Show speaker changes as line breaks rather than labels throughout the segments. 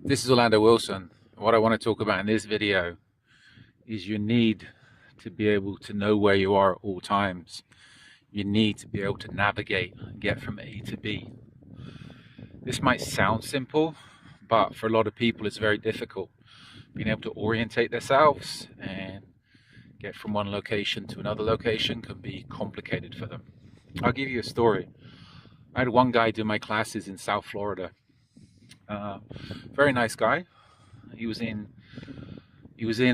This is Orlando Wilson. What I want to talk about in this video is you need to be able to know where you are at all times. You need to be able to navigate and get from A to B. This might sound simple, but for a lot of people it's very difficult. Being able to orientate themselves and get from one location to another location can be complicated for them. I'll give you a story. I had one guy do my classes in South Florida. Very nice guy. He was in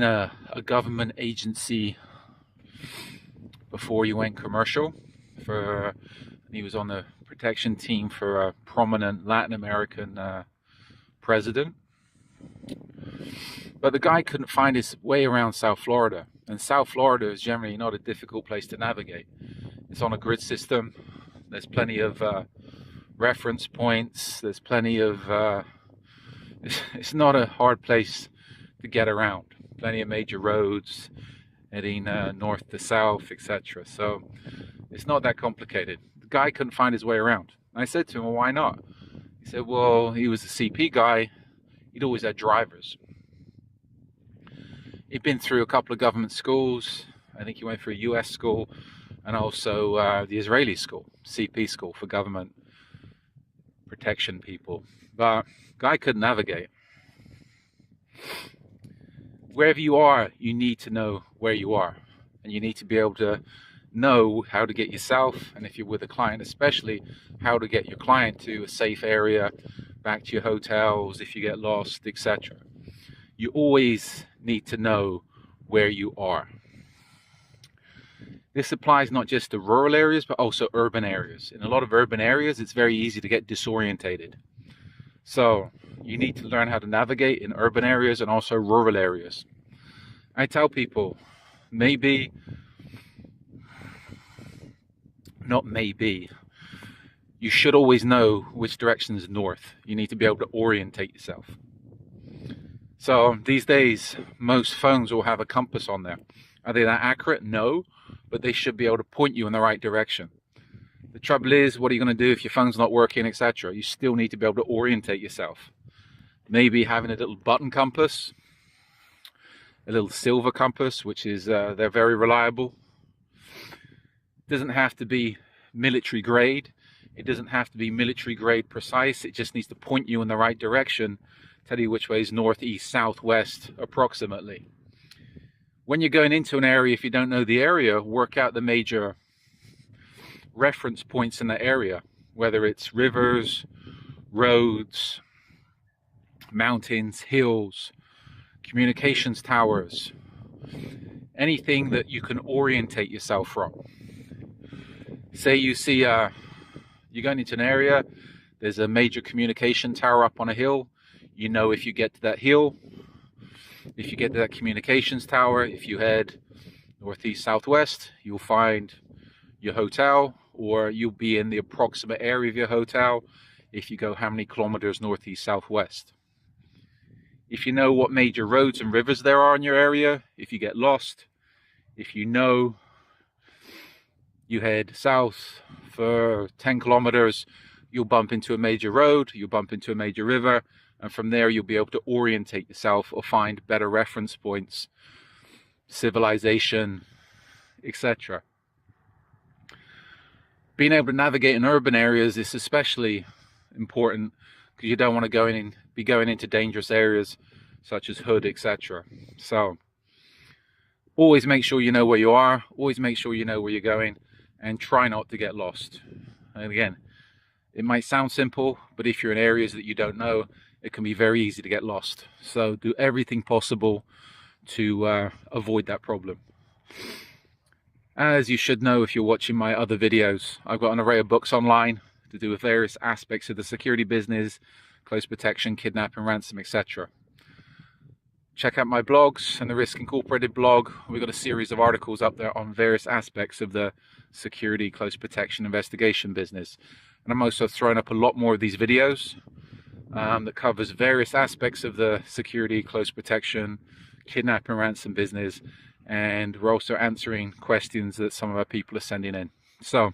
a government agency before he went commercial. He was on the protection team for a prominent Latin American president. But the guy couldn't find his way around South Florida. And South Florida is generally not a difficult place to navigate. It's on a grid system. There's plenty of reference points. There's plenty of it's not a hard place to get around. Plenty of major roads heading north to south, etc. So it's not that complicated. The guy couldn't find his way around. I said to him, well, why not? He said, well, he was a CP guy. He'd always had drivers. He'd been through a couple of government schools. I think he went through a US school and also the Israeli school, CP school for government protection people. But guy couldn't navigate. Wherever you are, you need to know where you are, and you need to be able to know how to get yourself, and if you're with a client especially, how to get your client to a safe area, back to your hotels if you get lost, etc. You always need to know where you are. This applies not just to rural areas but also urban areas. In a lot of urban areas it's very easy to get disorientated. So you need to learn how to navigate in urban areas and also rural areas. I tell people, maybe, not maybe, you should always know which direction is north. You need to be able to orientate yourself. So these days, most phones will have a compass on there. Are they that accurate? No, but they should be able to point you in the right direction. The trouble is, what are you going to do if your phone's not working, etc.? You still need to be able to orientate yourself. Maybe having a little button compass, a little silver compass, which is, they're very reliable. It doesn't have to be military grade. It doesn't have to be military grade precise. It just needs to point you in the right direction, tell you which way is north, east, south, west, approximately. When you're going into an area, if you don't know the area, work out the major reference points in the area, whether it's rivers, roads, mountains, hills, communications towers, anything that you can orientate yourself from. Say you see, you're going into an area, there's a major communication tower up on a hill. You know, if you get to that hill, if you get to that communications tower, if you head northeast, southwest, you'll find your hotel, or you'll be in the approximate area of your hotel if you go how many kilometers northeast, southwest. If you know what major roads and rivers there are in your area, if you get lost, if you know you head south for 10 kilometers, you'll bump into a major road, you'll bump into a major river, and from there you'll be able to orientate yourself or find better reference points, civilization, etc. Being able to navigate in urban areas is especially important because you don't want to be going into dangerous areas such as hood, etc. So always make sure you know where you are, always make sure you know where you're going, and try not to get lost. And again, it might sound simple, but if you're in areas that you don't know, it can be very easy to get lost. So do everything possible to avoid that problem. As you should know if you're watching my other videos, I've got an array of books online to do with various aspects of the security business, close protection, kidnapping, ransom, etc. Check out my blogs and the Risk Incorporated blog. We've got a series of articles up there on various aspects of the security, close protection, investigation business. And I'm also throwing up a lot more of these videos that covers various aspects of the security, close protection, kidnapping, ransom business. And we're also answering questions that some of our people are sending in. So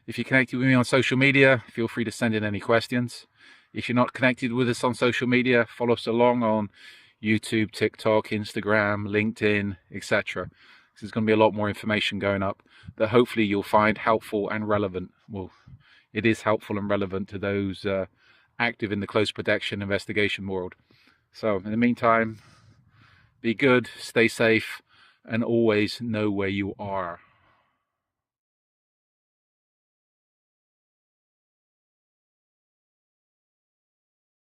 if you're connected with me on social media, feel free to send in any questions. If you're not connected with us on social media, follow us along on YouTube, TikTok, Instagram, LinkedIn, etc. There's going to be a lot more information going up that hopefully you'll find helpful and relevant. Well, it is helpful and relevant to those active in the close protection investigation world. So in the meantime, be good, stay safe, and always know where you are.